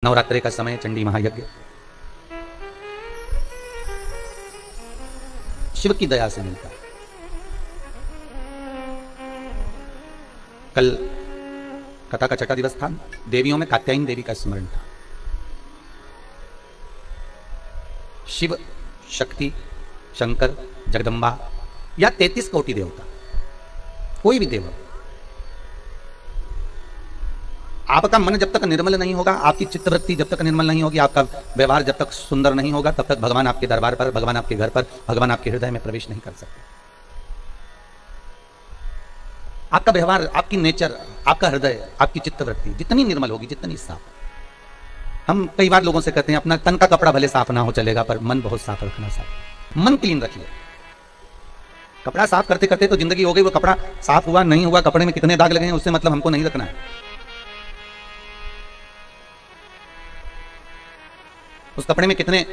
नवरात्रि का समय, चंडी महायज्ञ। शिव की दया से मिलता है। कल कथा का छठा दिवस था। देवियों में कात्यायनी देवी का स्मरण था। शिव, शक्ति, शंकर, जगदम्बा या 33 कोटि देवता, कोई भी देव, आपका मन जब तक निर्मल नहीं होगा, आपकी चित्तवृत्ति जब तक निर्मल नहीं होगी, आपका व्यवहार जब तक सुंदर नहीं होगा, तब तक भगवान आपके दरबार पर, भगवान आपके घर पर, भगवान आपके हृदय में प्रवेश नहीं कर सकते। आपका व्यवहार, आपकी नेचर, आपका हृदय, आपकी चित्तवृत्ति जितनी निर्मल होगी, जितनी साफ। हम कई बार लोगों से कहते हैं अपना तन का कपड़ा भले साफ ना हो चलेगा, पर मन बहुत साफ रखना। साफ मन क्लीन रखिए। कपड़ा साफ करते करते तो जिंदगी हो गई। वो कपड़ा साफ हुआ नहीं हुआ, कपड़े में कितने दाग लगे हैं, उससे मतलब हमको नहीं रखना है। उस कपड़े में कितने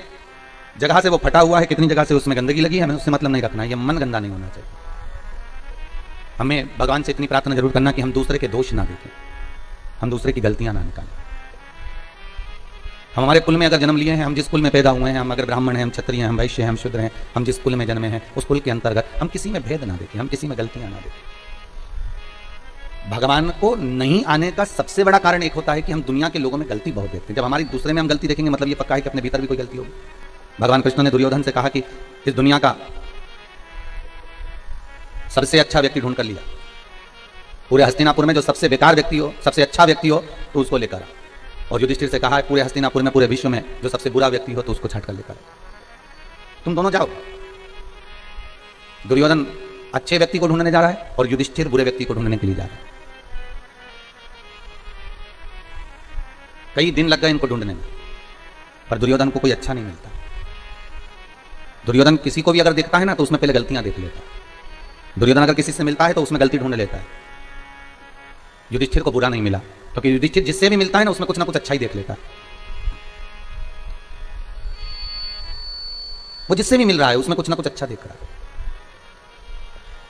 जगह से वो फटा हुआ है, कितनी जगह से उसमें गंदगी लगी है, हमें उससे मतलब नहीं रखना है। ये मन गंदा नहीं होना चाहिए। हमें भगवान से इतनी प्रार्थना जरूर करना कि हम दूसरे के दोष ना देखें, हम दूसरे की गलतियां ना निकालें। हम हमारे कुल में अगर जन्म लिए हैं, हम जिस कुल में पैदा हुए हैं, हम अगर ब्राह्मण हैं, हम क्षत्रिय हैं, हम वैश्य हैं, हम शूद्र हैं, हम जिस कुल में जन्मे हैं, उस कुल के अंतर्गत हम किसी में भेद ना देखें, हम किसी में गलतियां ना देखें। भगवान को नहीं आने का सबसे बड़ा कारण एक होता है कि हम दुनिया के लोगों में गलती बहुत देखते हैं। जब हमारी दूसरे में हम गलती देखेंगे, मतलब ये पक्का है कि अपने भीतर भी कोई गलती होगी। भगवान कृष्ण ने दुर्योधन से कहा कि इस दुनिया का सबसे अच्छा व्यक्ति ढूंढ कर लिया, पूरे हस्तिनापुर में जो सबसे बेकार व्यक्ति हो, सबसे अच्छा व्यक्ति हो, तो उसको लेकर आ। और युधिष्ठिर से कहा है पूरे हस्तिनापुर में, पूरे विश्व में जो सबसे बुरा व्यक्ति हो, तो उसको छाट कर लेकर आ। तुम दोनों जाओ। दुर्योधन अच्छे व्यक्ति को ढूंढने जा रहा है और युधिष्ठिर बुरे व्यक्ति को ढूंढने के लिए जा रहा है। कई दिन लग गए इनको ढूंढने में, पर दुर्योधन को कोई अच्छा नहीं मिलता। दुर्योधन किसी को भी अगर देखता है ना, तो उसमें पहले गलतियां देख लेता है। दुर्योधन अगर किसी से मिलता है तो उसमें गलती ढूंढ लेता है। युधिष्ठिर को बुरा नहीं मिला, क्योंकि युधिष्ठिर जिससे भी मिलता है ना, उसमें कुछ ना कुछ अच्छा ही देख लेता है। वो जिससे भी मिल रहा है उसमें कुछ ना कुछ अच्छा देख रहा है।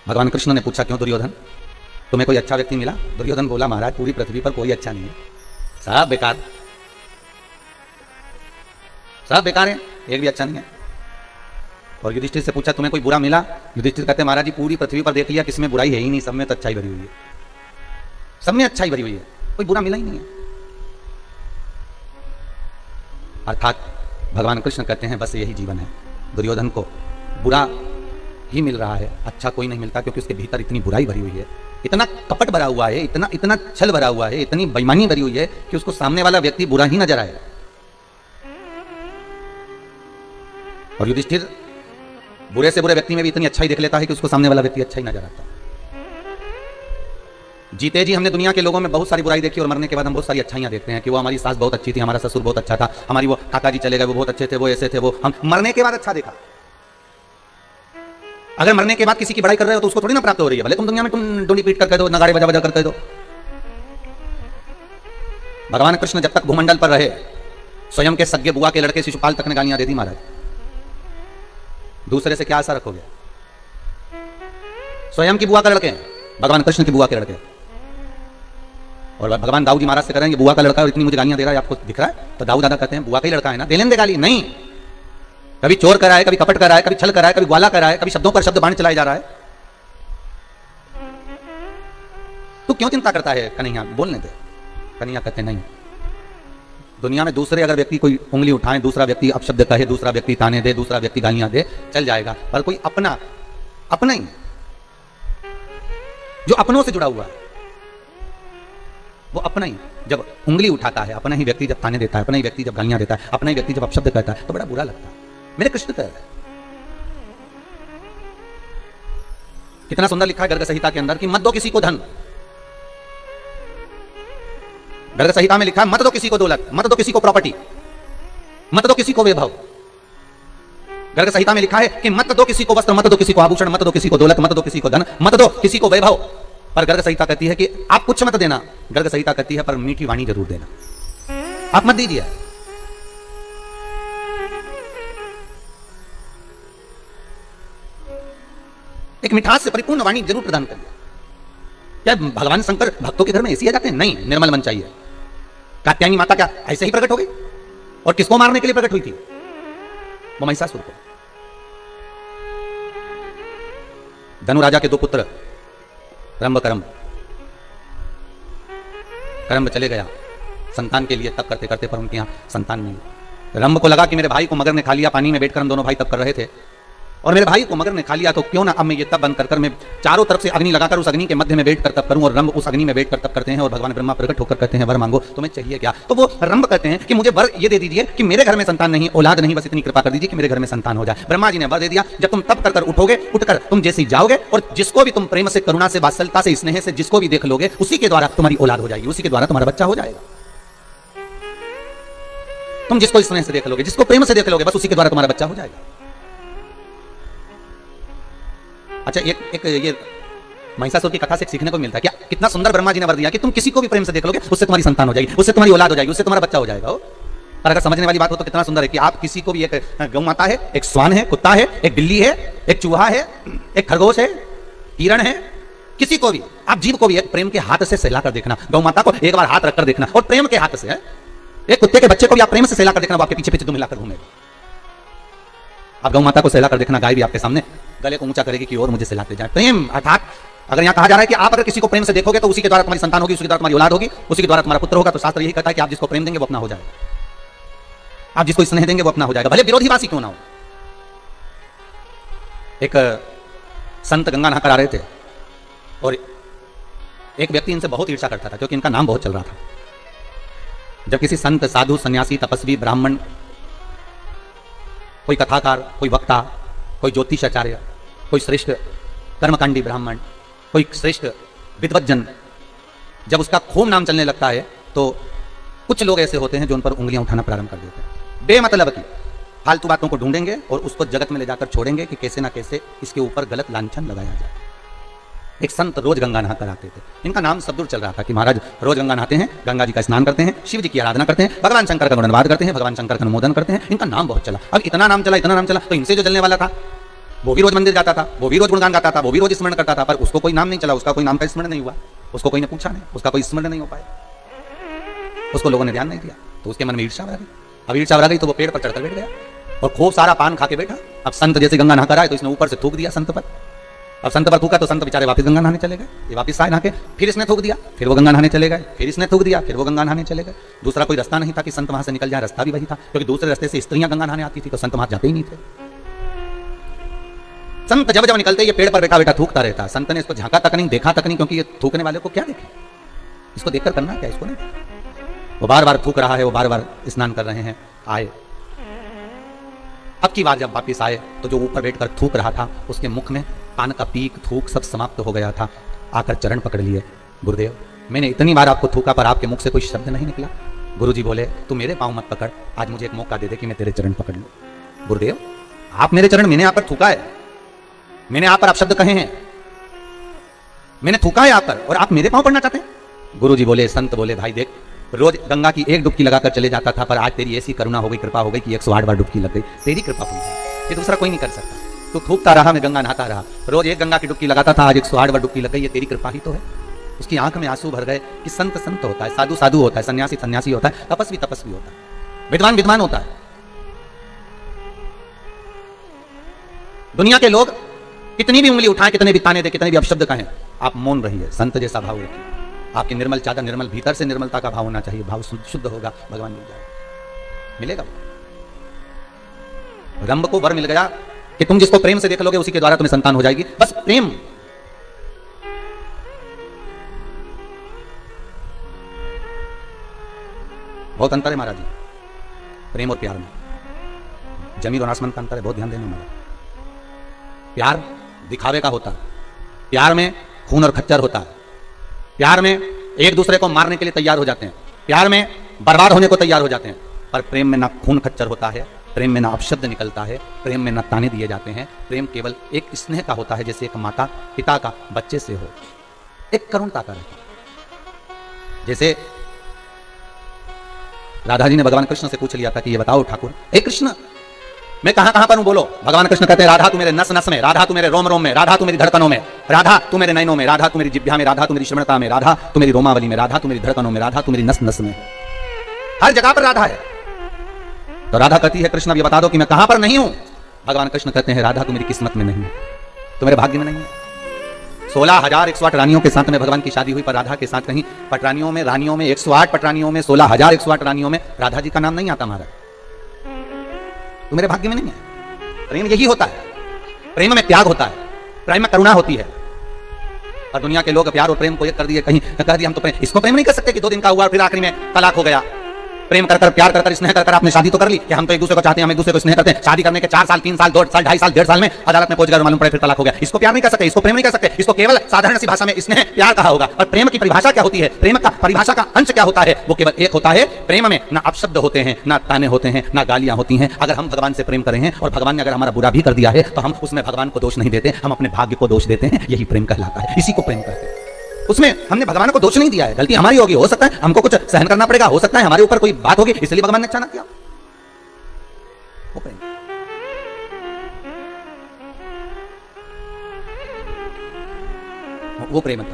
भगवान कृष्ण ने पूछा क्यों दुर्योधन, तुम्हें कोई अच्छा व्यक्ति मिला? दुर्योधन बोला महाराज पूरी पृथ्वी पर कोई अच्छा नहीं है, सब बेकार, सब बेकार है, एक भी अच्छा नहीं है। और युधिष्ठिर से पूछा तुम्हें कोई बुरा मिला? युधिष्ठिर कहते महाराज जी पूरी पृथ्वी पर देख लिया, किसमें बुराई है ही नहीं, सब में तो अच्छाई भरी हुई है, सब में अच्छाई भरी हुई है, कोई बुरा मिला ही नहीं है। अर्थात भगवान कृष्ण कहते हैं बस यही जीवन है। दुर्योधन को बुरा ही मिल रहा है, अच्छा कोई नहीं मिलता, क्योंकि उसके भीतर इतनी बुराई भरी हुई है, इतना कपट भरा हुआ है, इतना इतना छल भरा हुआ है, इतनी बेईमानी भरी हुई है कि उसको सामने वाला व्यक्ति बुरा ही नजर आए। और युधिष्ठिर बुरे से बुरे व्यक्ति में भी इतनी अच्छाई देख लेता है कि उसको सामने वाला व्यक्ति अच्छा ही नजर आता है। जीते जी हमने दुनिया के लोगों में बहुत सारी बुराई देखी, और मरने के बाद हम बहुत सारी अच्छाइयां देखते हैं कि वो हमारी सास बहुत अच्छी थी, हमारा ससुर बहुत अच्छा था, हमारी वो काका जी चले गए, वो बहुत अच्छे थे, वो ऐसे थे, वो हम मरने के बाद अच्छा देखा। अगर मरने के बाद किसी की बड़ाई कर रहे हो तो उसको थोड़ी ना प्राप्त हो रही है, भले तुम दुनिया में तुम डोली पीट कर कह दो, नगाड़े बजा बजा कर कह दो। भगवान कृष्ण जब तक भूमंडल पर रहे, स्वयं के सगे बुआ के लड़के शिशुपाल तक ने गालियां दे दी महाराज। दूसरे से क्या आशा रखोगे? स्वयं की बुआ का लड़के, भगवान कृष्ण की बुआ के लड़के, और भगवान दाऊद जी महाराज से कह रहे हैं कि बुआ का लड़का और इतनी मुझे गालियां दे रहा है, आपको दिख रहा है? तो दाऊद दादा कहते हैं बुआ का ही लड़का है ना, दे लेने दे गाली। नहीं, कभी चोर करा है, कभी कपट करा है, कभी छल करा है, कभी ग्वाला करा है, कभी शब्दों पर शब्द बाण चलाया जा रहा है। तू क्यों चिंता करता है कन्हैया, बोलने दे। कन्हैया कहते नहीं, दुनिया में दूसरे अगर व्यक्ति कोई उंगली उठाए, दूसरा व्यक्ति अपशब्द कहे, दूसरा व्यक्ति ताने दे, दूसरा व्यक्ति गालियां दे, चल जाएगा, पर कोई अपना, अपना ही जो अपनों से जुड़ा हुआ है, वो अपना ही जब उंगली उठाता है, अपना ही व्यक्ति जब ताने देता है, अपना ही व्यक्ति जब गालियां देता है, अपना ही व्यक्ति जब अपशब्द कहता है, तो बड़ा बुरा लगता है। मेरे कृष्ण कह रहे हैं, कितना सुंदर लिखा है गर्ग संहिता के अंदर कि मत दो किसी को धन। गर्ग संहिता में लिखा है मत दो किसी को दौलत, मत दो किसी को प्रॉपर्टी, मत दो किसी को वैभव। गर्ग संहिता में लिखा है कि मत दो किसी को वस्त्र, मत दो किसी को आभूषण, मत दो किसी को दौलत, मत दो किसी को धन, मत दो किसी को वैभव। पर गर्ग संहिता कहती है कि आप कुछ मत देना। गर्ग संहिता कहती है पर मीठी वाणी जरूर देना, आप मत दीजिए। एक मिठास से परिपूर्ण वाणी जरूर प्रदान करिए। क्या भगवान शंकर भक्तों के घर में ऐसी आ जाते हैं? नहीं, निर्मल मन चाहिए। कात्यायनी माता क्या ऐसे ही प्रकट हो गई? और किसको मारने के लिए प्रकट हुई थी? वो महिषासुर को। धनु राजा के दो पुत्र रंभ करम, करम चले गया संतान के लिए तप करते करते, पर उनके यहां संतान नहीं। रंभ को लगा कि मेरे भाई को मगर ने खा लिया, पानी में बैठकर हम दोनों भाई तप कर रहे थे, और मेरे भाई को मगर ने खा लिया, तो क्यों ना अब मैं ये तप बंद कर मैं चारों तरफ से अग्नि लगाकर उस अग्नि के मध्य में बैठकर तप करूं। और रंभ उस अग्नि में बैठकर तप करते हैं, और भगवान ब्रह्मा प्रकट होकर कहते हैं वर मांगो तुम्हें चाहिए क्या? तो वो रंभ कहते हैं कि मुझे वर ये दे दीजिए कि मेरे घर में संतान नहीं, औलाद नहीं, बस इतनी कृपा कर दीजिए कि मेरे घर में संतान हो जाए। ब्रह्मा जी ने वर दे दिया, जब तुम तप कर उठोगे, उठकर तुम जैसे ही जाओगे और जिसको भी तुम प्रेम से, करुणा से, वात्सल्यता से, स्नेह से जिसको भी देख लोगे, उसी के द्वारा तुम्हारी औलाद हो जाएगी, उसी के द्वारा तुम्हारा बच्चा हो जाएगा। तुम जिसको स्नेह से देख लोगे, जिसको प्रेम से देख लोगे, बस उसी के द्वारा तुम्हारा बच्चा हो जाएगा। अच्छा, एक ये महिषासुर की कथा से सीखने को मिलता है क्या? कितना सुंदर ब्रह्मा जी ने वर दिया कि तुम किसी को भी प्रेम से देख लोगे, उससे तुम्हारी संतान हो जाएगी, उससे तुम्हारी औलाद हो जाएगी, उससे तुम्हारा बच्चा हो जाएगा। और अगर समझने वाली बात हो तो कितना सुंदर है कि आप किसी को भी, एक गौ माता है, एक स्वान है, कुत्ता है, एक बिल्ली है, एक चूहा है, एक खरगोश है, हिरण है, किसी को भी आप जीव को भी एक प्रेम के हाथ से सहलाकर देखना। गौ माता को एक बार हाथ रखकर देखना, और प्रेम के हाथ से है। एक कुत्ते के बच्चे को भी आप प्रेम से सहलाकर देखना, वो आपके पीछे पीछे दुम हिलाकर घूमेगा। आप गौ माता को सहलाकर देखना, गाय भी आपके सामने गले को ऊंचा करेगी कि और मुझे सहलाते जाए। प्रेम अर्थात अगर यहां कहा जा रहा है कि आप अगर किसी को प्रेम से देखोगे तो उसी के द्वारा तुम्हारी संतान होगी, उसी के द्वारा तुम्हारी औलाद होगी, उसी के द्वारा तुम्हारा पुत्र होगा। तो शास्त्र यही कहता है कि आप जिसको प्रेम देंगे वो अपना हो जाएगा, आप जिसको स्नेह देंगे वो अपना हो जाएगा, भले विरोधीवासी क्यों ना हो। एक संत गंगा नहाकर आ रहे थे, और एक व्यक्ति इनसे बहुत ईर्ष्या करता था क्योंकि इनका नाम बहुत चल रहा था। जब किसी संत, साधु, सन्यासी, तपस्वी, ब्राह्मण, कोई कथाकार, कोई वक्ता, कोई ज्योतिषाचार्य, कोई श्रेष्ठ कर्मकांडी ब्राह्मण, कोई श्रेष्ठ विद्वज्जन, जब उसका खूब नाम चलने लगता है तो कुछ लोग ऐसे होते हैं जो उन पर उंगलियां उठाना प्रारंभ कर देते हैं। बेमतलब की फालतू बातों को ढूंढेंगे और उसको जगत में ले जाकर छोड़ेंगे कि कैसे ना कैसे इसके ऊपर गलत लांछन लगाया जाए। एक संत रोज गंगा नहाकर आते थे, इनका नाम सब दूर चल रहा था कि महाराज रोज गंगा नहाते हैं, गंगा जी का स्नान करते हैं, शिव जी की आराधना करते हैं, भगवान शंकर का गुणगान करते हैं, भगवान शंकर का अनुमोदन करते हैं। इनका नाम बहुत चला। अब इतना नाम चला तो इनसे जो चलने वाला था वो भी रोज मंदिर जाता था, वो भी रोज गुणगान गाता था, वो भी रोज स्मरण करता था, पर उसको कोई नाम नहीं चला, उसका कोई नाम का स्मरण नहीं हुआ, उसको कोई ने पूछा नहीं, उसका कोई स्मरण नहीं हो पाया, उसको लोगों ने ध्यान नहीं दिया, तो उसके मन में ईर्ष्या आ गई। अब ईर्ष्या आ गई तो वो पेड़ पर चढ़कर बैठ गया और खूब सारा पान खा के बैठा। अब संत जैसे गंगा नहाकर आए तो इसने ऊपर से थूक दिया संत पर। अब संत पर थूका तो संत बेचारे वापस गंगा नहाने चले गए। ये वापस आए नहा के, फिर इसने थूक दिया, फिर वो गंगा नहाने चले गए, फिर इसने थूक दिया, फिर वो गंगा नहाने चले गए। दूसरा कोई रास्ता नहीं था कि संत वहां से निकल जाए, रास्ता भी वही था क्योंकि दूसरे रास्ते से स्त्रियां गंगा नहाने आती थी, तो संत वहां जाते ही नहीं थे। संत जब जब निकलते ये पेड़ पर बैठा बैठा थूकता रहता। संत ने इसको झांका तक नहीं, देखा तक नहीं, क्योंकि ये थूकने वाले को क्या देखे, इसको देखकर करना क्या, इसको नहीं। वो बार बार थूक रहा है, वो बार बार स्नान कर रहे हैं। आए, अब की बार जब वापिस आए तो जो ऊपर बैठकर थूक रहा था उसके मुख में पान का पीक, थूक सब समाप्त हो गया था। आकर चरण पकड़ लिए, गुरुदेव मैंने इतनी बार आपको थूका पर आपके मुख से कोई शब्द नहीं निकला। गुरुजी बोले तू मेरे पांव मत पकड़, आज मुझे एक मौका दे दे कि मैं तेरे चरण पकड़ लूं। गुरुदेव आप मेरे चरण, मैंने आप पर थूका है, मैंने आप पर आप शब्द कहे हैं, मैंने थूका है आप पर और आप मेरे पांव पड़ना चाहते हैं। गुरुजी बोले, संत बोले भाई देख, रोज गंगा की एक डुबकी लगाकर चले जाता था, पर आज तेरी ऐसी करुणा हो गई, कृपा हो गई कि 108 बार डुबकी लग गई। तेरी कृपा हुई है, ये दूसरा कोई नहीं कर सकता। तू थूकता रहा, मैं गंगा नहाता रहा, रोज एक गंगा की डुबकी लगाता था, आज 108 बार डुबकी लग गई, ये तेरी कृपा ही तो है। उसकी आंख में आंसू भर गए कि संत संत होता है, साधु साधु होता है, सन्यासी सन्यासी होता है, तपस्वी तपस्वी होता है, विद्वान विद्वान होता है। दुनिया के लोग कितनी भी उंगली उठाएं, कितने भी ताने दे, कितने भी अपशब्द कहें, आप मौन रहिए, संत जैसा भाव रखिए। आपकी निर्मल चादर, निर्मल भीतर से निर्मलता का भाव होना चाहिए। भाव शुद्ध होगा, भगवान मिल जाएगा, मिलेगा। रंभ को वर मिल गया कि तुम जिसको प्रेम से देख लोगे उसी के द्वारा तुम्हें संतान हो जाएगी। बस प्रेम, बहुत अंतर है महाराज जी प्रेम और प्यार में, जमीन और आसमान का अंतर है, बहुत ध्यान देना महाराज। प्यार दिखावे का होता है, प्यार में खून और खच्चर होता है, प्यार में एक दूसरे को मारने के लिए तैयार हो जाते हैं, प्यार में बर्बाद होने को तैयार हो जाते हैं। पर प्रेम में ना खून खच्चर होता है, प्रेम में ना अपशब्द निकलता है, प्रेम में ना ताने दिए जाते हैं। प्रेम केवल एक स्नेह का होता है, जैसे एक माता पिता का बच्चे से हो, एक करुणता का रहता है। जैसे राधा जी ने भगवान कृष्ण से पूछ लिया था कि ये बताओ ठाकुर, हे कृष्ण मैं कहां कहां पर हूं बोलो। भगवान कृष्ण कहते हैं राधा तू मेरे नस नस में, राधा तू मेरे रोम रोम में, राधा तू मेरी धड़कनों में, राधा तू मेरे नयनों में, राधा तू मेरी जिह्वा में, राधा तू मेरी श्रवणता में, राधा तू मेरी रोमावली में, राधा तू मेरी धड़कनों में, राधा तू मेरी नस नस में। हर जगह पर राधा है। तो राधा कहती है कृष्ण अब ये बता दो कि मैं कहां पर नहीं हूं। भगवान कृष्ण कहते हैं राधा तू मेरी किस्मत में नहीं है, तो मेरे भाग्य में नहीं है। 16,108 रानियों के साथ में भगवान की शादी हुई, पर राधा के साथ कहीं पटरानियों में, रानियों में 108 पटरानियों में, 16,108 रानियों में राधा जी का नाम नहीं आता महाराज। तो मेरे भाग्य में नहीं है। प्रेम यही होता है, प्रेम में त्याग होता है, प्रेम में करुणा होती है। और दुनिया के लोग प्यार और प्रेम को एक कर दिए, कहीं कह दिया हम तो प्रेम, इसको प्रेम नहीं कर सकते कि 2 दिन का हुआ फिर आखिरी में तलाक हो गया। प्रेम कर कर, प्यार कर कर, स्नेह कर कर आपने शादी तो कर ली कि हम तो एक दूसरे को चाहते हैं, हम एक दूसरे को स्नेह करते हैं। शादी करने के 4 साल, 3 साल, 2 साल, 2.5 साल, 1.5 साल में अदालत में पहुंच गए, मालूम पड़े फिर तलाक हो गया। इसको प्यार नहीं कर सकते, इसको प्रेम नहीं कर सकते। इसको केवल साधारण सी भाषा में स्नेह प्यार कहा होगा। और प्रेम की परिभाषा क्या होती है, प्रेम का परिभाषा का अंश क्या होता है, वो केवल एक होता है। प्रेम में ना अपशब्द होते हैं, ना ताने होते हैं, ना गालियां होती हैं। अगर हम भगवान से प्रेम करें हैं और भगवान ने अगर हमारा बुरा भी कर दिया है तो हम उसमें भगवान को दोष नहीं देते, हम अपने भाग्य को दोष देते हैं। यही प्रेम कहलाता है, इसी को प्रेम कहते हैं। उसमें हमने भगवान को दोष नहीं दिया है, गलती हमारी होगी, हो सकता है हमको कुछ सहन करना पड़ेगा, हो सकता है हमारे ऊपर कोई बात होगी इसलिए भगवान ने अच्छा ना किया। वो प्रेम, वो प्रेम है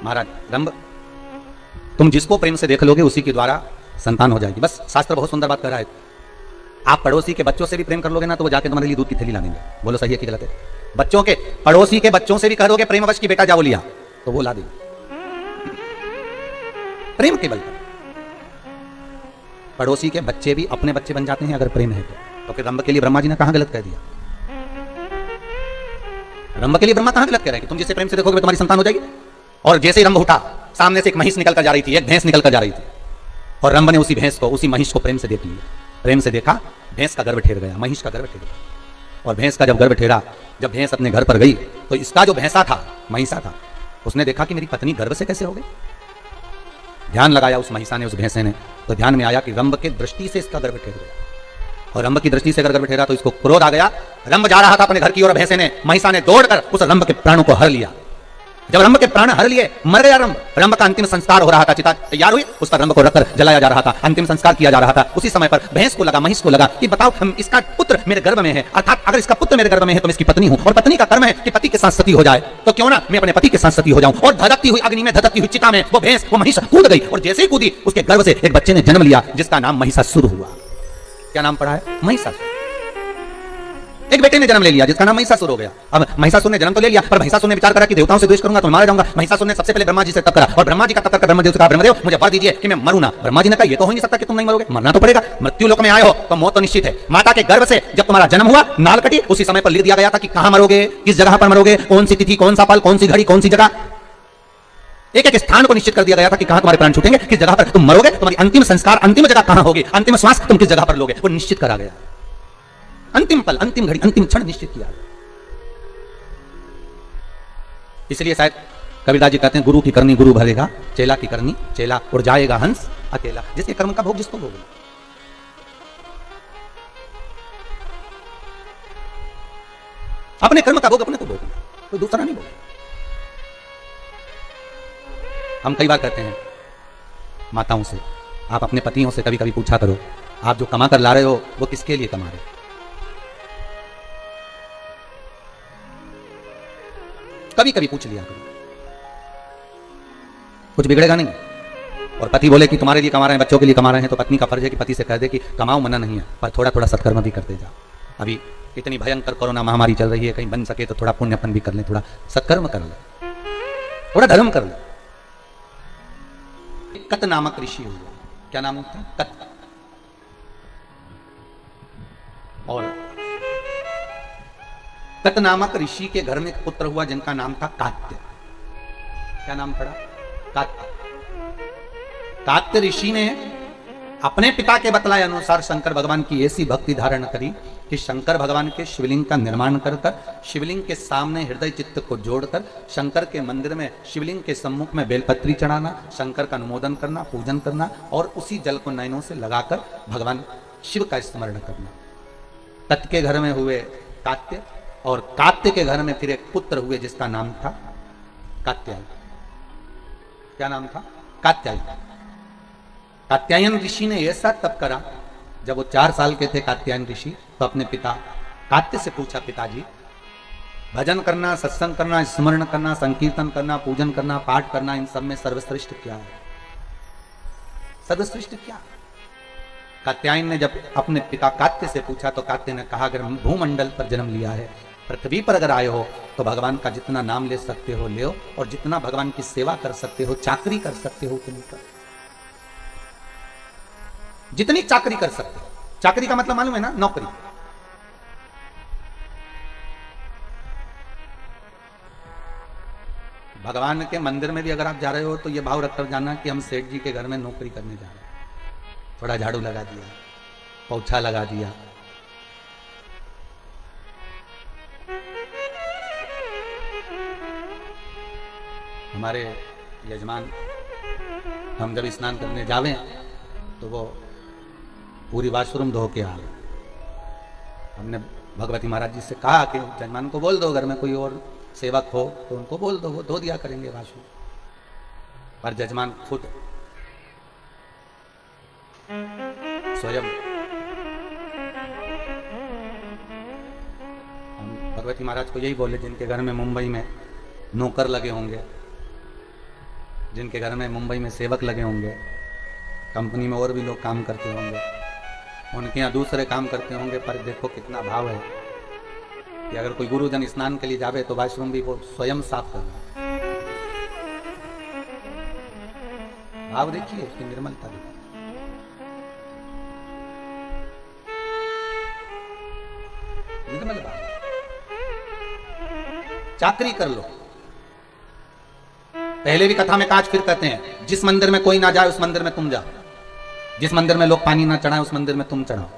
महाराज। रंभ, तुम जिसको प्रेम से देख लोगे उसी के द्वारा संतान हो जाएगी। बस शास्त्र बहुत सुंदर बात कर रहा है। आप पड़ोसी के बच्चों से भी प्रेम कर लोगे ना तो वो जाके तुम्हारे लिए दूध की थैली ला देंगे। बोलो सही है कि गलत है? बच्चों के, पड़ोसी के बच्चों से भी कह दोगे प्रेमवश की बेटा जाओ लिया, तो वो ला देंगे प्रेम के बल पर। पड़ोसी के बच्चे भी अपने बच्चे बन जाते हैं अगर प्रेम है तो फिर रंभ के लिए ब्रह्मा जी ने कहां गलत कह दिया? रंभ के लिए ब्रह्मा कहां गलत कह रहे हैं कि तुम जिसे प्रेम से देखोगे तुम्हारी संतान हो जाएगी। और जैसे ही रंभ उठा, सामने से एक महिष निकल कर जा रही थी, एक भैंस निकल कर जा रही थी, और रंभ ने उसी भैंस को, उसी महिष को प्रेम से देख लिया। प्रेम से देखा, भैंस का गर्भ ठेर गया, महिष का गर्भ ठेर गया। और भैंस का जब गर्भ ठेरा, जब भैंस अपने घर पर गई तो इसका जो भैंसा था, महिषा था, उसने देखा कि मेरी पत्नी गर्भ से कैसे हो गई। ध्यान लगाया उस महिषा ने, उस भैंसे ने, तो ध्यान में आया कि रंभ के दृष्टि से इसका गर्भ ठेर गया। और रंभ की दृष्टि से अगर गर्भ ठेरा तो इसको क्रोध आ गया। रंभ जा रहा था अपने घर की ओर, भैंसे ने, महिषा ने दौड़कर उस रंभ के प्राणों को हर लिया। जब रंभ के प्राण हर लिए, मर गया रंभ। रंभ का अंतिम संस्कार हो रहा था, चिता तैयार हुई, उसका रंभ को रखकर जलाया जा रहा था, अंतिम संस्कार किया जा रहा था। उसी समय पर भैंस को लगा, महिष को लगा कि बताओ हम, इसका पुत्र मेरे गर्भ में है, अर्थात अगर इसका पुत्र मेरे गर्भ में है तो मैं इसकी पत्नी हूं, और पत्नी का कर्म है कि पति के साथ सती हो जाए, तो क्यों ना मैं अपने पति के साथ सती हो जाऊं। और धधकती हुई अग्नि में, धधकती हुई चिता में वो भैंस, वो महिष कूद गई, और जैसे ही कूदी उसके गर्भ से एक बच्चे ने जन्म लिया जिसका नाम महिषासुर हुआ। क्या नाम पड़ा है? महिषासुर। एक बेटे ने जन्म ले लिया जिसका नाम महिषासुर हो गया। अब महिषासुर ने जन्म तो ले लिया, पर महिषासुर ने विचार करा कि देवताओं से द्वेष करूंगा तो मारा जाऊंगा। महिषासुर ने सबसे पहले ब्रह्मा जी से तप करा, और ब्रह्मा जी का तप करके ब्रह्मदेव से कहा, ब्रह्मदेव मुझे वर दीजिए कि मैं मरूं ना। ब्रह्मा जी ने कहा ये तो हो नहीं सकता कि तुम नहीं मरोगे, मरना तो पड़ेगा। मृत्यु लोक में आए हो तो मौत तो निश्चित है। माता के गर्भ से जब तुम्हारा जन्म हुआ, नाल कटी, उसी समय पर लिख दिया गया था कि कहां मरोगे, किस जगह पर मरोगे, कौन सी तिथि, कौन सा पल, कौन सी घड़ी, कौन सी जगह, एक एक स्थान को निश्चित कर दिया गया था कि कहां तुम्हारे प्राण छूटेंगे, किस जगह पर तुम मरोगे, तुम्हारी अंतिम संस्कार, अंतिम जगह कहां होगी, अंतिम श्वास तुम किस जगह पर लोगे, वो निश्चित करा गया। अंतिम पल, अंतिम घड़ी, अंतिम क्षण निश्चित किया। इसलिए शायद कबीरदास जी कहते हैं, गुरु की करनी गुरु भरेगा, चेला की करनी चेला, और जाएगा हंस अकेला। जिसके कर्म का भोग जिसको भोग। अपने कर्म का भोग अपने को भोग, कोई दूसरा नहीं भोग। हम कई बार कहते हैं माताओं से, आप अपने पतियों से कभी कभी पूछा करो, आप जो कमा कर ला रहे हो वो किसके लिए कमा रहे हो? कभी कभी पूछ लिया करो, कुछ बिगड़ेगा नहीं। और पति बोले कि तुम्हारे लिए कमा रहे हैं, बच्चों के लिए कमा रहे हैं, तो पत्नी का फर्ज है कि पति से कह दे कि कमाओ, मना नहीं है, पर थोड़ा थोड़ा सत्कर्म भी करते जाओ। अभी इतनी भयंकर कोरोना महामारी चल रही है, कहीं बन सके तो थोड़ा पुण्यपन भी कर ले, थोड़ा सत्कर्म कर ले, थोड़ा धर्म कर ले। कत नामक ऋषि हुआ, क्या नाम होता है? कत। और कत नामक ऋषि के घर में एक पुत्र हुआ जिनका नाम था कात्य। क्या नाम पड़ा? कात्य। कात्य ऋषि ने अपने पिता के बतलाए अनुसार शंकर भगवान की ऐसी भक्ति धारण करी कि शंकर भगवान के शिवलिंग का निर्माण कर शिवलिंग के सामने हृदय चित्त को जोड़कर शंकर के मंदिर में शिवलिंग के सम्मुख में बेलपत्री चढ़ाना, शंकर का अनुमोदन करना, पूजन करना, और उसी जल को नयनों से लगाकर भगवान शिव का स्मरण करना। तत् के घर में हुए कात्य, और कात्य के घर में फिर एक पुत्र हुए जिसका नाम था कात्यायन। क्या नाम था? कात्यायन। कात्यायन ऋषि ने ऐसा तप करा, जब वो 4 साल के थे कात्यायन ऋषि, तो अपने पिता कात्य से पूछा, पिताजी भजन करना, सत्संग करना, स्मरण करना, संकीर्तन करना, पूजन करना, पाठ करना, इन सब में सर्वश्रेष्ठ क्या है? सर्वश्रेष्ठ क्या? कात्यायन ने जब अपने पिता कात्य से पूछा तो कात्य ने कहा, अगर भूमंडल पर जन्म लिया है, पृथ्वी पर अगर आए हो तो भगवान का जितना नाम ले सकते हो ले, और जितना भगवान की सेवा कर सकते हो, चाकरी कर सकते हो, उतनी कर, जितनी चाकरी कर सकते हो। चाकरी का मतलब मालूम है ना, नौकरी। भगवान के मंदिर में भी अगर आप जा रहे हो तो ये भाव रखकर जाना कि हम सेठ जी के घर में नौकरी करने जा रहे हैं। थोड़ा झाड़ू लगा दिया, पोछा लगा दिया, हमारे यजमान हम जब स्नान करने जावे तो वो पूरी वॉशरूम धो के आ गए। हमने भगवती महाराज जी से कहा कि यजमान को बोल दो, घर में कोई और सेवक हो तो उनको बोल दो, वो धो दिया करेंगे वॉशरूम। पर जजमान खुद स्वयं, हम भगवती महाराज को यही बोले, जिनके घर में मुंबई में नौकर लगे होंगे, जिनके घर में मुंबई में सेवक लगे होंगे, कंपनी में और भी लोग काम करते होंगे, उनके यहाँ दूसरे काम करते होंगे, पर देखो कितना भाव है कि अगर कोई गुरुजन स्नान के लिए जावे तो वॉशरूम भी वो स्वयं साफ करना। भाव देखिए, उसकी निर्मलता देखिए। निर्मल भाव। चाकरी कर लो। पहले भी कथा में काज फिर कहते हैं, जिस मंदिर में कोई ना जाए उस मंदिर में तुम जाओ, जिस मंदिर में लोग पानी ना चढ़ाएं उस मंदिर में तुम चढ़ाओ,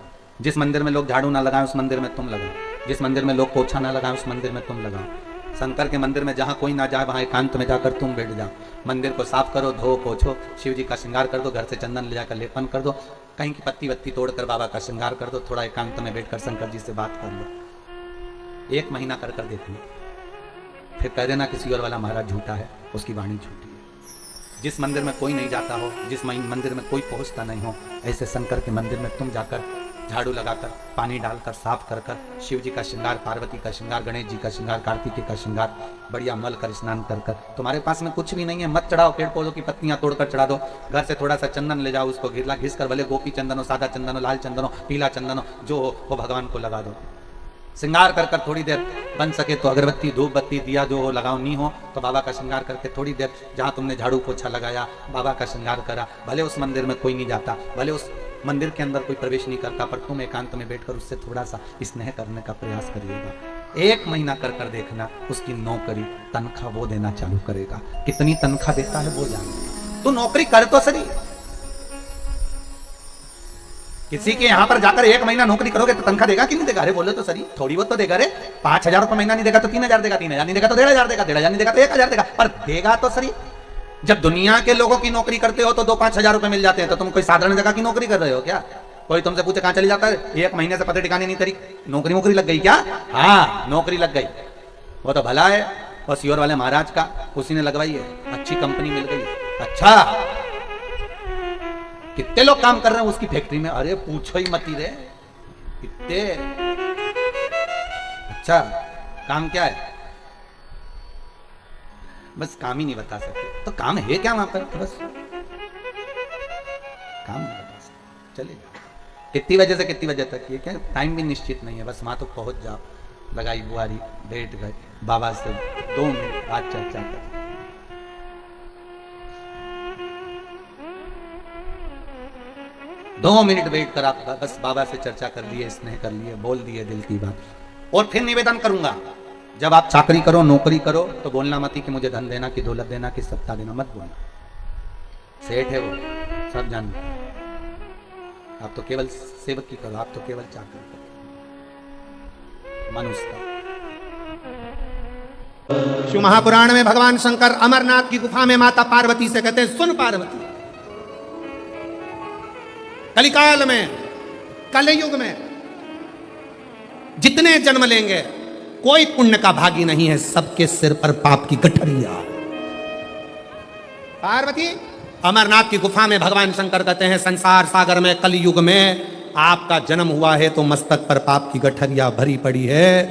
जिस मंदिर में लोग झाड़ू ना लगाएं उस मंदिर में तुम लगाओ, जिस मंदिर में लोग पोछा ना लगाएं उस मंदिर में तुम लगाओ। शंकर के मंदिर में जहां कोई ना जाए वहां एकांत में जाकर तुम बैठ जाओ। मंदिर को साफ करो, धो पोछो, शिव जी का श्रृंगार कर दो, घर से चंदन ले जाकर लेपन कर दो, कहीं की पत्ती वत्ती तोड़कर बाबा का श्रृंगार कर दो, थोड़ा एकांत में बैठकर शंकर जी से बात कर लो। 1 महीना कर कर देखना, फिर कह देना किसी और वाला महाराज झूठा है, उसकी वाणी झूठी है। जिस मंदिर में कोई नहीं जाता हो, जिस मंदिर में कोई पहुंचता नहीं हो, ऐसे शंकर के मंदिर में तुम जाकर झाड़ू लगाकर, पानी डालकर, साफ कर कर, शिव जी का श्रृंगार, पार्वती का श्रृंगार, गणेश जी का श्रृंगार, कार्तिकेय का श्रृंगार, बढ़िया मल कर स्नान कर कर। तुम्हारे पास में कुछ भी नहीं है, मत चढ़ाओ, पेड़ पौधों की पत्तियां तोड़कर चढ़ा दो, घर से थोड़ा सा चंदन ले जाओ, उसको घिस कर, भले गोपी चंदन हो, सादा चंदन हो, लाल चंदन हो, पीला चंदन हो, जो हो वो भगवान को लगा दो। श्रृंगार कर कर थोड़ी देर, बन सके तो अगरबत्ती, धूप बत्ती, दिया जो हो लगाओ, नहीं हो तो बाबा का श्रृंगार करके थोड़ी देर, जहां तुमने झाड़ू पोछा लगाया, बाबा का श्रृंगार करा, भले उस मंदिर में कोई नहीं जाता, भले उस मंदिर के अंदर कोई प्रवेश नहीं करता, पर तुम एकांत में बैठकर उससे थोड़ा सा स्नेह करने का प्रयास करिएगा। 1 महीना कर कर देखना, उसकी नौकरी, तनख्वाह वो देना चालू करेगा। कितनी तनख्वाह देता है वो जानेगा। तो नौकरी कर तो सही। किसी के यहां पर जाकर 1 महीना नौकरी करोगे तो तनख्वाह देगा कि नहीं देगा? अरे बोले तो सही, थोड़ी बहुत तो देगा रे। 5,000 रुपये महीना नहीं देगा तो 3,000 देगा, 3,000 नहीं देगा तो 1,500 देगा, 1,500 नहीं देगा तो 1,000 देगा, पर देगा तो सही। जब दुनिया के लोगों की नौकरी करते हो तो 2-5 हजार रुपए मिल जाते हैं, तो तुम कोई साधारण जगह की नौकरी कर रहे हो क्या? कोई तुमसे पूछे कहां चली जाता है, 1 महीने से पते ठिकाने नहीं तेरी नौकरी लग गई क्या? हाँ, नौकरी लग गई, वो तो भला है, बस योर वाले महाराज का उसी ने लगवाई है, अच्छी कंपनी मिल गई। अच्छा, कितने लोग काम कर रहे हैं उसकी फैक्ट्री में? अरे पूछो ही मत रे, कितने। अच्छा, काम क्या है? बस काम ही नहीं बता सकते, तो काम है क्या वहां पर? तो बस काम नहीं बता सकते, चले जाओ। कितनी बजे से कितनी बजे तक, ये क्या टाइम भी निश्चित नहीं है, बस वहां तक पहुंच जाओ, लगाई बुआरी, बैठ गए, बाबा से 2 मिनट बात चर्चा कर, 2 मिनट बैठ कर आप बस बाबा से चर्चा कर लिए, स्नेह कर लिए, बोल दिए दिल की बात। और फिर निवेदन करूंगा, जब आप चाकरी करो, नौकरी करो, तो बोलना मत ही कि मुझे धन देना, कि दौलत देना, कि सत्ता देना, मत बोलना। सेठ है वो, सब जानते हैं। आप तो केवल सेवक की करो, आप तो केवल चाकरी करो, मनुष्य का। शिव महापुराण में भगवान शंकर अमरनाथ की गुफा में माता पार्वती से कहते हैं, सुन पार्वती, कलिकाल में, कलयुग में जितने जन्म लेंगे कोई पुण्य का भागी नहीं है, सबके सिर पर पाप की गठरिया। पार्वती, अमरनाथ की गुफा में भगवान शंकर कहते हैं, संसार सागर में कलयुग में आपका जन्म हुआ है तो मस्तक पर पाप की गठरिया भरी पड़ी है।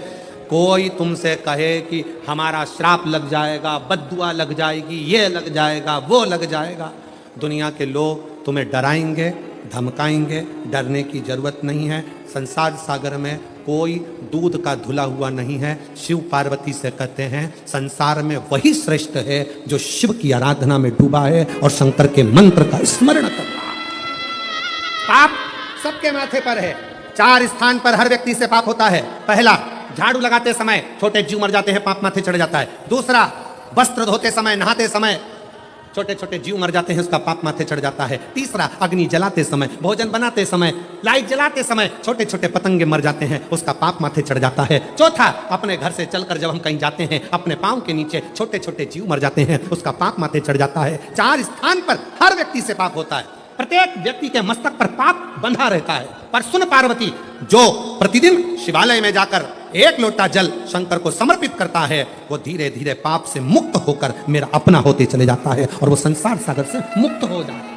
कोई तुमसे कहे कि हमारा श्राप लग जाएगा, बद्दुआ लग जाएगी, ये लग जाएगा, वो लग जाएगा, दुनिया के लोग तुम्हें डराएंगे, धमकाएंगे, डरने की जरूरत नहीं है। संसार सागर में कोई दूध का धुला हुआ नहीं है। शिव पार्वती से कहते हैं संसार में वही श्रेष्ठ है जो शिव की आराधना में डूबा है और शंकर के मंत्र का स्मरण कर रहा है। पाप सबके माथे पर है। 4 स्थान पर हर व्यक्ति से पाप होता है। पहला, झाड़ू लगाते समय छोटे जीव मर जाते हैं, पाप माथे चढ़ जाता है। दूसरा, वस्त्र धोते समय, नहाते समय छोटे छोटे जीव मर जाते हैं, उसका पाप माथे चढ़ जाता है। तीसरा, अग्नि जलाते समय, भोजन बनाते समय, लाइट जलाते समय छोटे छोटे पतंगे मर जाते हैं, उसका पाप माथे चढ़ जाता है। चौथा, अपने घर से चलकर जब हम कहीं जाते हैं अपने पांव के नीचे छोटे छोटे जीव मर जाते हैं, उसका पाप माथे चढ़ जाता है। 4 स्थान पर हर व्यक्ति से पाप होता है। प्रत्येक व्यक्ति के मस्तक पर पाप बंधा रहता है। पर सुन पार्वती, जो प्रतिदिन शिवालय में जाकर 1 लोटा जल शंकर को समर्पित करता है, वो धीरे धीरे पाप से मुक्त होकर मेरा अपना होते चले जाता है और वो संसार सागर से मुक्त हो जाता है।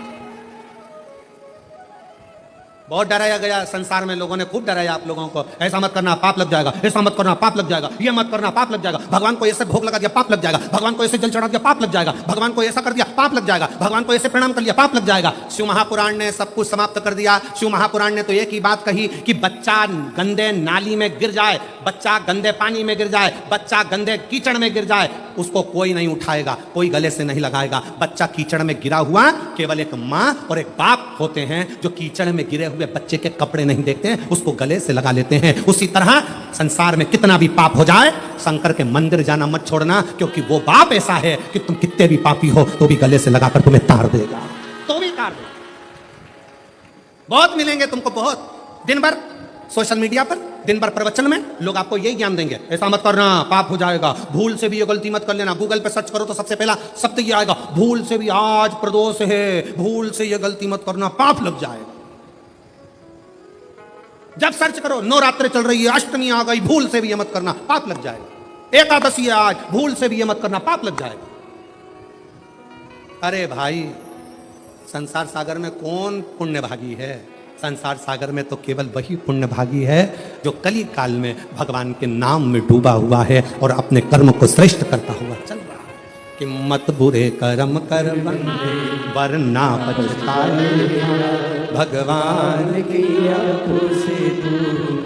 बहुत डराया गया संसार में, लोगों ने खूब डराया आप लोगों को, ऐसा मत करना पाप लग जाएगा, ऐसा मत करना पाप लग जाएगा, ये मत करना पाप लग जाएगा, भगवान को ऐसे भोग लगा दिया पाप लग जाएगा, भगवान को ऐसे जल चढ़ा दिया पाप लग जाएगा, भगवान को ऐसा कर दिया पाप लग जाएगा, भगवान को ऐसे प्रणाम कर लिया पाप लग जाएगा। शिव महापुराण ने सब कुछ समाप्त कर दिया। शिव महापुराण ने तो एक ही बात कही कि बच्चा गंदे नाली में गिर जाए, बच्चा गंदे पानी में गिर जाए, बच्चा गंदे कीचड़ में गिर जाए, उसको कोई नहीं उठाएगा, कोई गले से नहीं लगाएगा। बच्चा कीचड़ में गिरा हुआ केवल एक माँ और एक बाप होते हैं जो कीचड़ में गिरे हुए बच्चे के कपड़े नहीं देखते हैं, उसको गले से लगा लेते हैं। उसी तरह संसार में कितना भी पाप हो जाए, शंकर के मंदिर जाना मत छोड़ना, क्योंकि वो बाप ऐसा है कि तुम कितने भी पापी हो तो भी गले से लगाकर तुम्हें तार देगा, तो भी तार देगा। बहुत मिलेंगे तुमको, बहुत दिन भर सोशल मीडिया पर, दिन भर प्रवचन में लोग आपको यही ज्ञान देंगे, ऐसा मत करना पाप हो जाएगा, भूल से भी ये गलती मत कर लेना। गूगल पे सर्च करो तो सबसे पहला शब्द ये आएगा, भूल से भी आज प्रदोष है, भूल से ये गलती मत करना, पाप लग जाएगा। जब सर्च करो नवरात्रि चल रही है, अष्टमी आ गई, भूल से भी ये मत करना, पाप लग जाएगा। एकादशी है आज, भूल से भी ये मत करना, पाप लग जाएगा। अरे भाई, संसार सागर में कौन पुण्यभागी है? संसार सागर में तो केवल वही पुण्यभागी है जो कली काल में भगवान के नाम में डूबा हुआ है और अपने कर्म को श्रेष्ठ करता हुआ चल रहा है। कि मत बुरे कर्म कर वरना पछताए, भगवान की आंखों से तू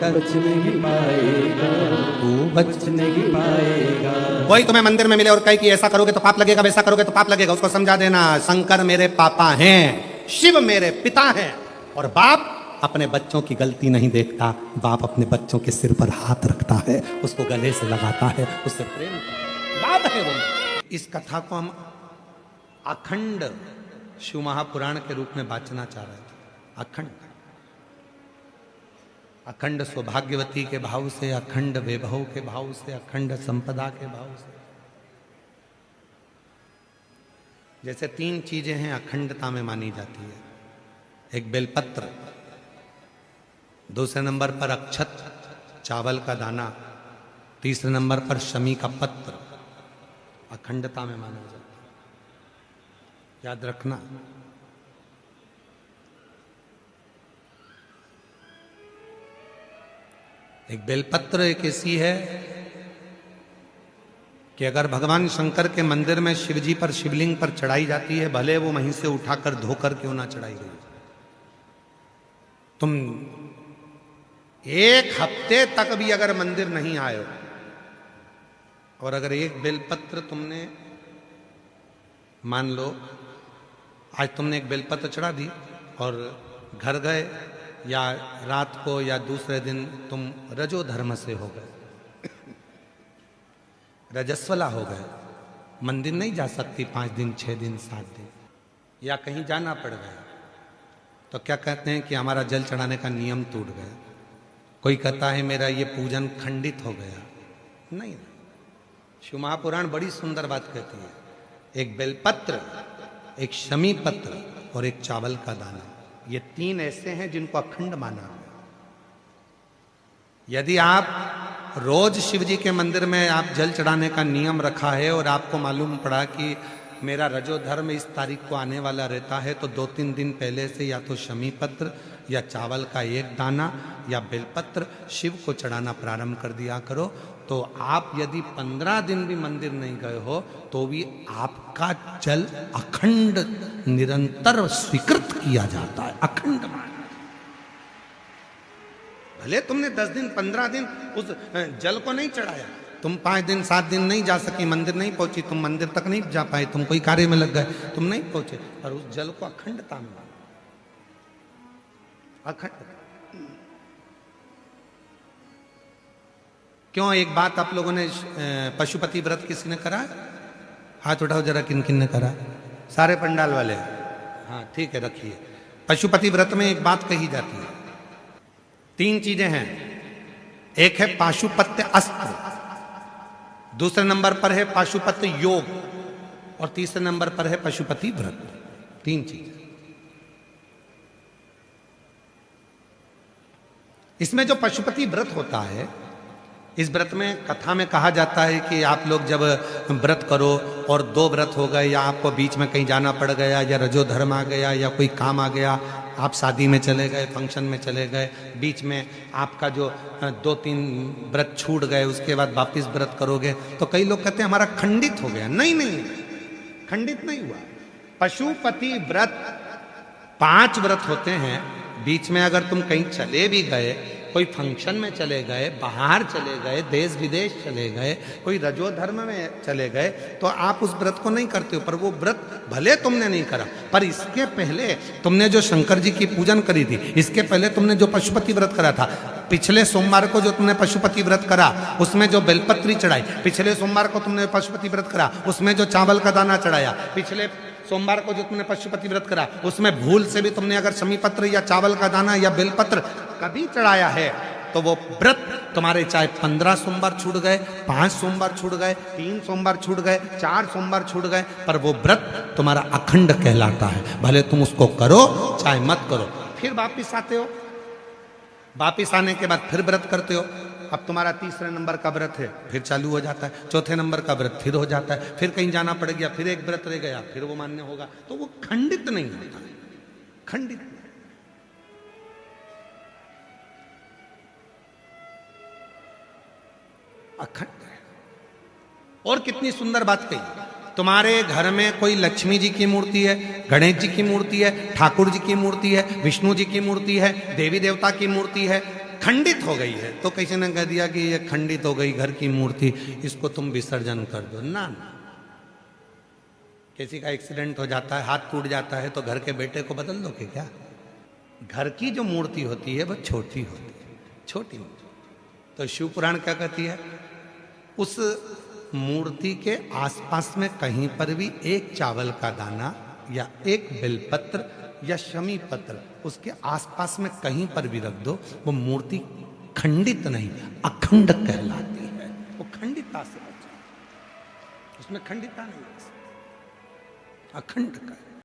बच नहीं पाएगा, तू बच नहीं पाएगा। कोई तुम्हें मंदिर में मिले और कहे कि ऐसा करोगे तो पाप लगेगा, वैसा करोगे तो पाप लगेगा, उसको समझा देना शंकर मेरे पापा हैं, शिव मेरे पिता हैं, और बाप अपने बच्चों की गलती नहीं देखता, बाप अपने बच्चों के सिर पर हाथ रखता है, उसको गले से लगाता है, उससे प्रेम करता है, बाप है वो। इस कथा को हम अखंड शिव महापुराण के रूप में बांचना चाह रहे थे। अखंड अखंड सौभाग्यवती के भाव से, अखंड वैभव के भाव से, अखंड संपदा के भाव से। जैसे 3 चीजें हैं अखंडता में मानी जाती है, एक बेलपत्र, दूसरे नंबर पर अक्षत चावल का दाना, तीसरे नंबर पर शमी का पत्र, अखंडता में माना जाता है। याद रखना। एक बेलपत्र एक ऐसी है कि अगर भगवान शंकर के मंदिर में शिवजी पर, शिवलिंग पर चढ़ाई जाती है, भले वो वहीं से उठाकर धोकर क्यों ना चढ़ाई गई, तुम 1 हफ्ते तक भी अगर मंदिर नहीं आए हो और अगर एक बेलपत्र तुमने, मान लो आज तुमने एक बेलपत्र चढ़ा दी और घर गए, या रात को या दूसरे दिन तुम रजो धर्म से हो गए, रजस्वला हो गए, मंदिर नहीं जा सकती 5 दिन, 6 दिन, 7 दिन, या कहीं जाना पड़ गया, तो क्या कहते हैं कि हमारा जल चढ़ाने का नियम टूट गया। कोई कहता है मेरा ये पूजन खंडित हो गया। नहीं, शिव महापुराण बड़ी सुंदर बात कहती है, एक बेलपत्र, एक शमी पत्र और एक चावल का दाना, ये 3 ऐसे हैं जिनको अखंड माना है। यदि आप रोज शिव जी के मंदिर में आप जल चढ़ाने का नियम रखा है और आपको मालूम पड़ा कि मेरा रजो धर्म इस तारीख को आने वाला रहता है, तो 2-3 दिन पहले से या तो शमी पत्र या चावल का एक दाना या बेलपत्र शिव को चढ़ाना प्रारंभ कर दिया करो। तो आप यदि 15 दिन भी मंदिर नहीं गए हो तो भी आपका जल अखंड निरंतर स्वीकृत किया जाता है, अखंड। भले तुमने 10 दिन 15 दिन उस जल को नहीं चढ़ाया, तुम 5 दिन 7 दिन नहीं जा सकी, मंदिर नहीं पहुंची, तुम मंदिर तक नहीं जा पाए, तुम कोई कार्य में लग गए, तुम नहीं पहुंचे, पर उस जल को अखंडता में मानो, अखंड। क्यों? एक बात आप लोगों ने पशुपति व्रत किसी ने करा? हाथ उठाओ जरा, किन किन ने करा? सारे पंडाल वाले? हाँ ठीक है, रखिए। पशुपति व्रत में एक बात कही जाती है, 3 चीजें हैं। एक है पाशुपत्य अस्त्र, दूसरे नंबर पर है पाशुपत्य योग, और तीसरे नंबर पर है पशुपति व्रत। 3 चीज। इसमें जो पशुपति व्रत होता है, इस व्रत में कथा में कहा जाता है कि आप लोग जब व्रत करो और 2 व्रत हो गए, या आपको बीच में कहीं जाना पड़ गया, या रजोधर्म आ गया, या कोई काम आ गया, आप शादी में चले गए, फंक्शन में चले गए, बीच में आपका जो 2-3 व्रत छूट गए, उसके बाद वापिस व्रत करोगे, तो कई लोग कहते हैं हमारा खंडित हो गया। नहीं नहीं, खंडित नहीं हुआ। पशुपति व्रत 5 व्रत होते हैं। बीच में अगर तुम कहीं चले भी गए, कोई फंक्शन में चले गए, बाहर चले गए, देश विदेश चले गए, कोई रजोधर्म में चले गए, तो आप उस व्रत को नहीं करते हो। पर वो व्रत भले तुमने नहीं करा, पर इसके पहले तुमने जो शंकर जी की पूजन करी थी, इसके पहले तुमने जो पशुपति व्रत करा था, पिछले सोमवार को जो तुमने पशुपति व्रत करा, उसमें जो बेलपत्री चढ़ाई, पिछले सोमवार को तुमने पशुपति व्रत करा, उसमें जो चावल का दाना चढ़ाया, पिछले सोमवार को जो तुमने पशुपति व्रत करा, उसमें भूल से भी तुमने अगर समीपत्र या चावल का दाना या बेलपत्र कभी चढ़ाया है, तो वो व्रत तुम्हारे चाहे 15 सोमवार छूट गए, 5 सोमवार छूट गए, 3 सोमवार छूट गए, 4 सोमवार छूट गए, पर वो व्रत तुम्हारा अखंड कहलाता है। भले तुम उसको करो चाहे मत करो। फिर वापिस आते हो, वापिस आने के बाद फिर व्रत करते हो। अब तुम्हारा 3रे नंबर का व्रत है, फिर चालू हो जाता है, 4थे नंबर का व्रत फिर हो जाता है, फिर कहीं जाना पड़ गया, फिर एक व्रत रह गया, फिर वो मान्य होगा। तो वो खंडित नहीं होता, खंडित नहीं। अखंड है। और कितनी सुंदर बात कही, तुम्हारे घर में कोई लक्ष्मी जी की मूर्ति है, गणेश जी की मूर्ति है, ठाकुर जी की मूर्ति है, विष्णु जी की मूर्ति है, देवी देवता की मूर्ति है, खंडित हो गई है, तो किसी ने कह दिया कि ये खंडित हो गई घर की मूर्ति, इसको तुम विसर्जन कर दो। ना ना, किसी का एक्सीडेंट हो जाता है, हाथ टूट जाता है, तो घर के बेटे को बदल दो कि क्या? घर की जो मूर्ति होती है वह छोटी होती है, छोटी मूर्ति। तो शिव पुराण क्या कहती है? उस मूर्ति के आसपास में कहीं पर भी एक चावल का दाना या एक बेलपत्र या शमी पत्र उसके आसपास में कहीं पर भी रख दो, वो मूर्ति खंडित नहीं, अखंड कहलाती है। वो खंडिता से बचा, उसमें खंडिता नहीं, अखंड का।